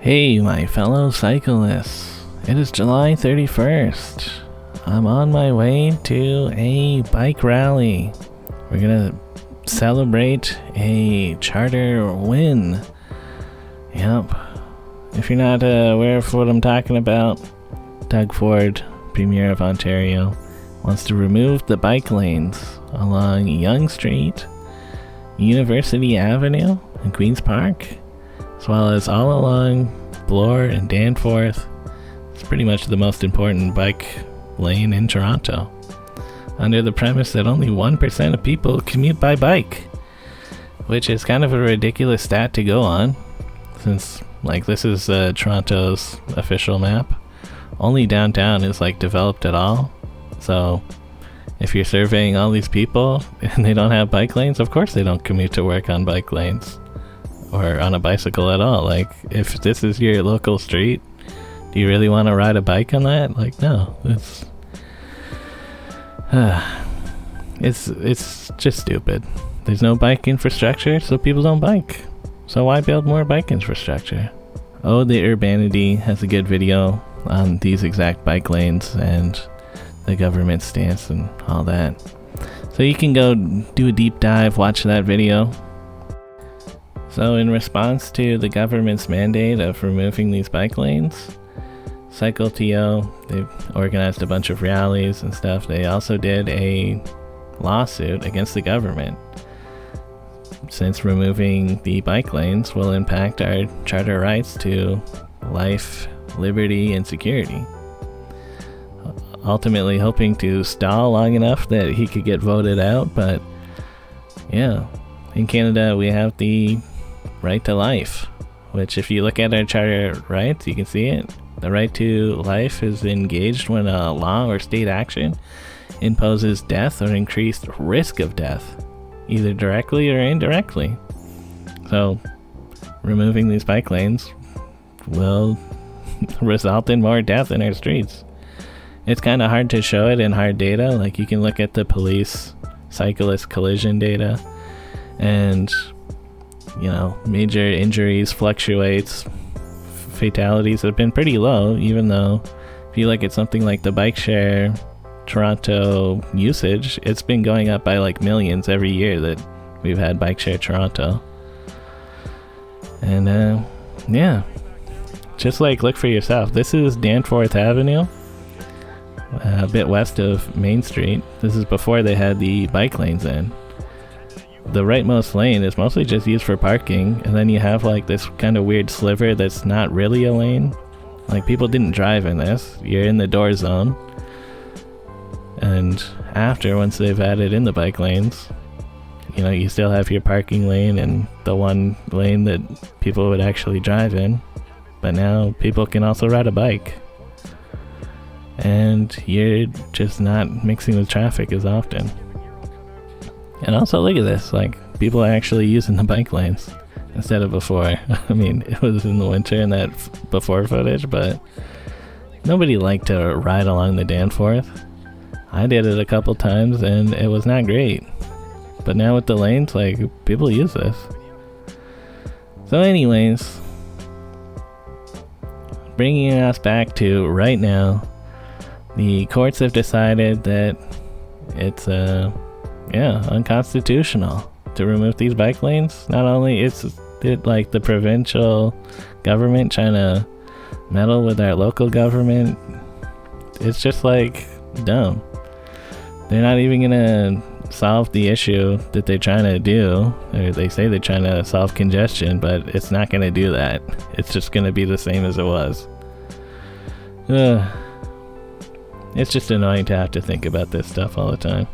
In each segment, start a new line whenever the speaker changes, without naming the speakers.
Hey, my fellow cyclists. It is July 31st. I'm on my way to a bike rally. We're gonna celebrate a charter win. Yep. If you're not aware of what I'm talking about, Doug Ford, Premier of Ontario, wants to remove the bike lanes along Yonge Street, University Avenue, and Queen's Park, as well as all along Bloor and Danforth. It's pretty much the most important bike lane in Toronto, under the premise that only 1% of people commute by bike, which is kind of a ridiculous stat to go on, since this is Toronto's official map. Only downtown is developed at all, so if you're surveying all these people and they don't have bike lanes, of course they don't commute to work on bike lanes or on a bicycle at all. If this is your local street, do you really want to ride a bike on that? No, it's just stupid. There's no bike infrastructure, so people don't bike. So why build more bike infrastructure? Oh, the Urbanity has a good video on these exact bike lanes and the government stance and all that. So you can go do a deep dive, watch that video. So in response to the government's mandate of removing these bike lanes, CycleTO, they've organized a bunch of rallies and stuff. They also did a lawsuit against the government, since removing the bike lanes will impact our charter rights to life, liberty, and security. Ultimately hoping to stall long enough that he could get voted out, but yeah, in Canada we have the right to life, which if you look at our charter rights, you can see it. The right to life is engaged when a law or state action imposes death or increased risk of death, either directly or indirectly. So removing these bike lanes will result in more death in our streets. It's kind of hard to show it in hard data. You can look at the police cyclist collision data, and major injuries fluctuates. Fatalities have been pretty low, even though if you look at something like the bike share Toronto usage, it's been going up by millions every year that we've had bike share Toronto. And yeah, just look for yourself. This is Danforth Avenue, a bit west of Main Street. This is before they had the bike lanes in. The rightmost lane is mostly just used for parking, and then you have this kind of weird sliver that's not really a lane. People didn't drive in this. You're in the door zone. And once they've added in the bike lanes, you still have your parking lane and the one lane that people would actually drive in. But now people can also ride a bike. And you're just not mixing with traffic as often. And also look at this, people are actually using the bike lanes instead of before. I mean, it was in the winter in that before footage, but nobody liked to ride along the Danforth. I did it a couple times and it was not great. But now with the lanes, people use this. So anyways, bringing us back to right now, the courts have decided that it's unconstitutional to remove these bike lanes. Not only is it the provincial government trying to meddle with our local government, it's just dumb. They're not even gonna solve the issue that they're trying to do, or they say they're trying to solve congestion, but it's not gonna do that. It's just gonna be the same as it was. It's just annoying to have to think about this stuff all the time.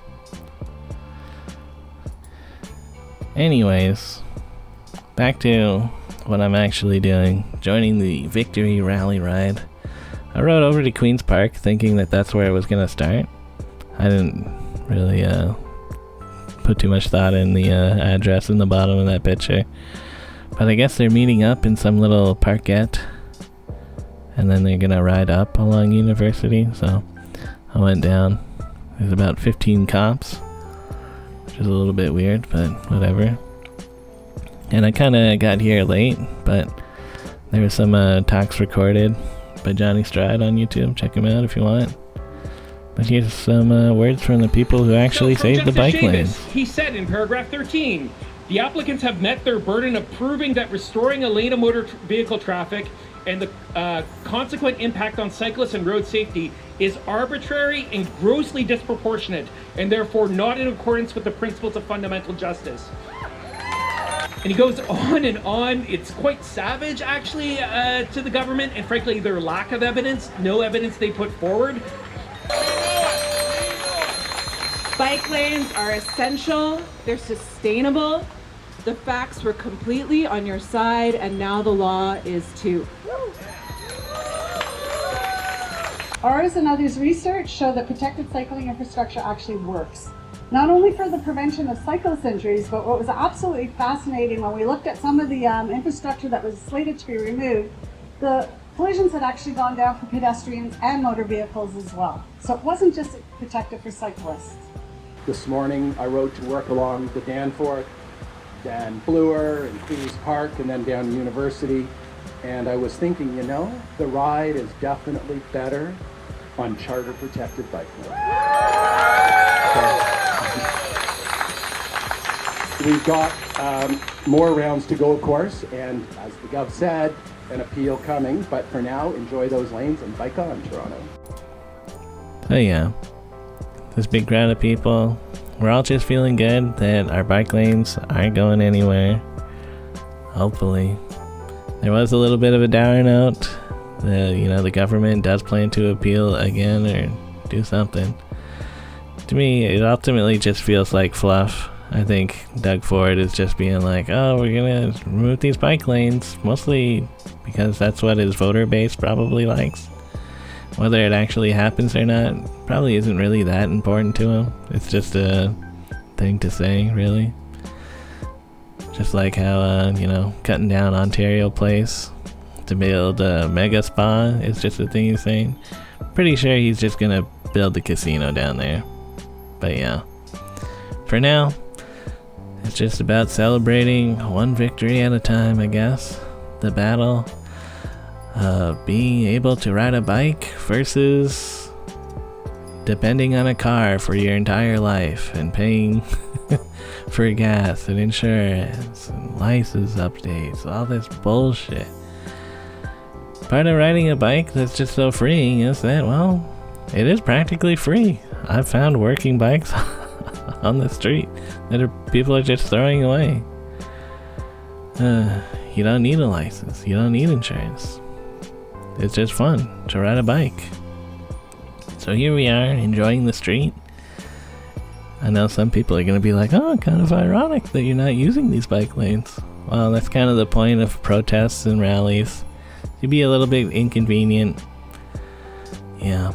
Anyways, back to what I'm actually doing, joining the Victory Rally Ride. I rode over to Queen's Park thinking that that's where I was going to start. I didn't really put too much thought in the address in the bottom of that picture. But I guess they're meeting up in some little parkette, and then they're going to ride up along University. So I went down. There's about 15 cops, which is a little bit weird, but whatever. And I kind of got here late, but There was some talks recorded by Johnny Stride on YouTube. Check him out if you want. But here's some words from the people who actually saved the bike lanes.
He said in paragraph 13, the applicants have met their burden of proving that restoring a lane of motor vehicle traffic and the consequent impact on cyclists and road safety is arbitrary and grossly disproportionate, and therefore not in accordance with the principles of fundamental justice. And he goes on and on. It's quite savage, actually, to the government, and frankly, their lack of evidence, no evidence they put forward.
Bike lanes are essential, they're sustainable. The facts were completely on your side, and now the law is too.
Ours and others' research show that protected cycling infrastructure actually works. Not only for the prevention of cyclist injuries, but what was absolutely fascinating when we looked at some of the infrastructure that was slated to be removed, the collisions had actually gone down for pedestrians and motor vehicles as well. So it wasn't just protected for cyclists.
This morning I rode to work along the Danforth, Dan Bloor and Queen's Park, and then down University. And I was thinking, you know, the ride is definitely better on charter protected bike lanes. We've got more rounds to go, of course, and as the Gov said, an appeal coming, but for now, enjoy those lanes and bike on, Toronto.
Oh yeah, this big crowd of people, we're all just feeling good that our bike lanes aren't going anywhere. Hopefully. There was a little bit of a dour note. The government does plan to appeal again or do something. To me, it ultimately just feels like fluff. I think Doug Ford is just being like, oh, we're gonna remove these bike lanes, mostly because that's what his voter base probably likes. Whether it actually happens or not probably isn't really that important to him. It's just a thing to say, really. Just like how, cutting down Ontario Place to build a mega spa is just a thing he's saying. Pretty sure he's just gonna build the casino down there. But yeah, for now, it's just about celebrating one victory at a time, I guess. The battle of being able to ride a bike versus depending on a car for your entire life and paying for gas and insurance and license updates, all this bullshit. Part of riding a bike that's just so freeing is that, well, it is practically free. I've found working bikes on the street that people are just throwing away. You don't need a license. You don't need insurance. It's just fun to ride a bike. So here we are enjoying the street. I know some people are going to be like, oh, kind of ironic that you're not using these bike lanes. Well, that's kind of the point of protests and rallies. To be a little bit inconvenient. Yeah.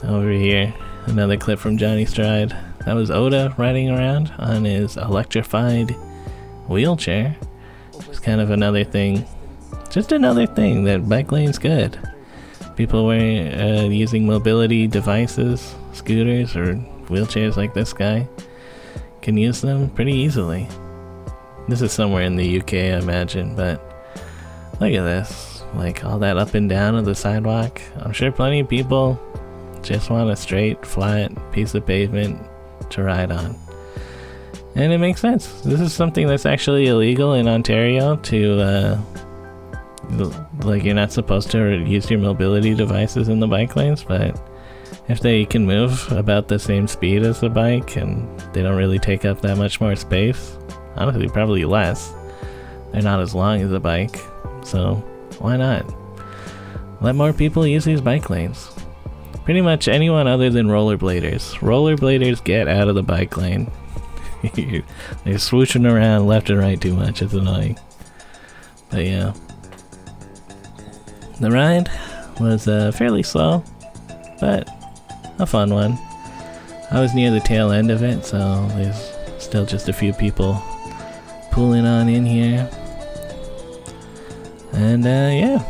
Over here, another clip from Johnny Stride. That was Oda riding around on his electrified wheelchair. It's kind of another thing. Just another thing that bike lane's good. People were using mobility devices, scooters, or wheelchairs like this guy can use them pretty easily. This is somewhere in the UK, I imagine, but look at this. Like all that up and down of the sidewalk. I'm sure plenty of people just want a straight, flat piece of pavement to ride on. And it makes sense. This is something that's actually illegal in Ontario to, like, you're not supposed to use your mobility devices in the bike lanes, but if they can move about the same speed as the bike and they don't really take up that much more space, honestly, probably less. They're not as long as a bike, so why not? Let more people use these bike lanes. Pretty much anyone other than rollerbladers. Rollerbladers, get out of the bike lane. They're swooshing around left and right too much. It's annoying. But yeah. The ride was fairly slow, but a fun one. I was near the tail end of it, so there's still just a few people pulling on in here. And yeah.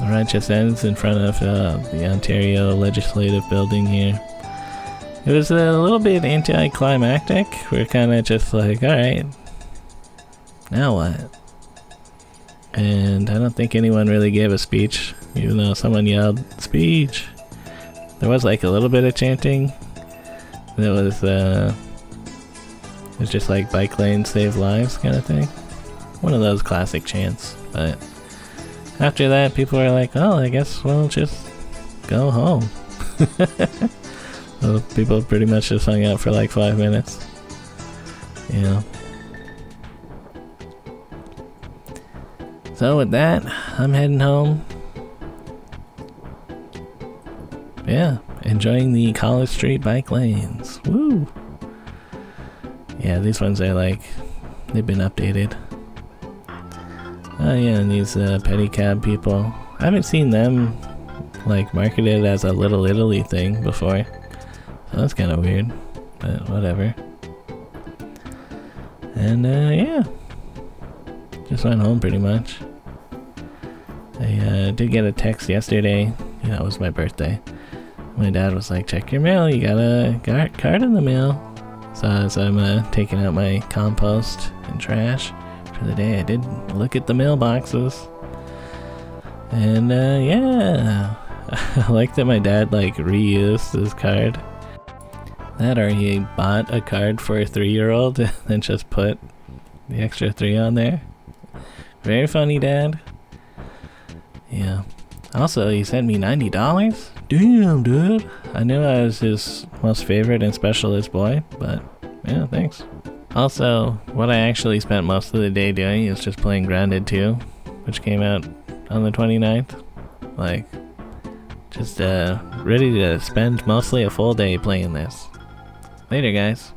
The ride just ends in front of the Ontario Legislative Building here. It was a little bit anticlimactic. We're kind of just like, alright, now what? And I don't think anyone really gave a speech, even though someone yelled, "Speech!" There was like a little bit of chanting. It was just like bike lanes save lives kind of thing. One of those classic chants. But after that, people were like, "Oh, I guess we'll just go home." Well, people pretty much just hung out for like 5 minutes. You know. So with that, I'm heading home. Yeah, enjoying the College Street bike lanes. Woo! Yeah, these ones are like, they've been updated. Oh yeah, and these pedicab people. I haven't seen them like marketed as a Little Italy thing before. So that's kind of weird, but whatever. And yeah. Just went home pretty much. I did get a text yesterday. Yeah, it was my birthday. My dad was like, "Check your mail, you got a card in the mail." So as I'm taking out my compost and trash for the day, I did look at the mailboxes. And yeah. I like that my dad like reused his card. That, or he bought a card for a 3-year-old and then just put the extra 3 on there. Very funny, Dad. Yeah. Also, he sent me $90? Damn, dude. I knew I was his most favorite and specialist boy, but yeah, thanks. Also, what I actually spent most of the day doing is just playing Grounded 2, which came out on the 29th. Like, just ready to spend mostly a full day playing this. Later, guys.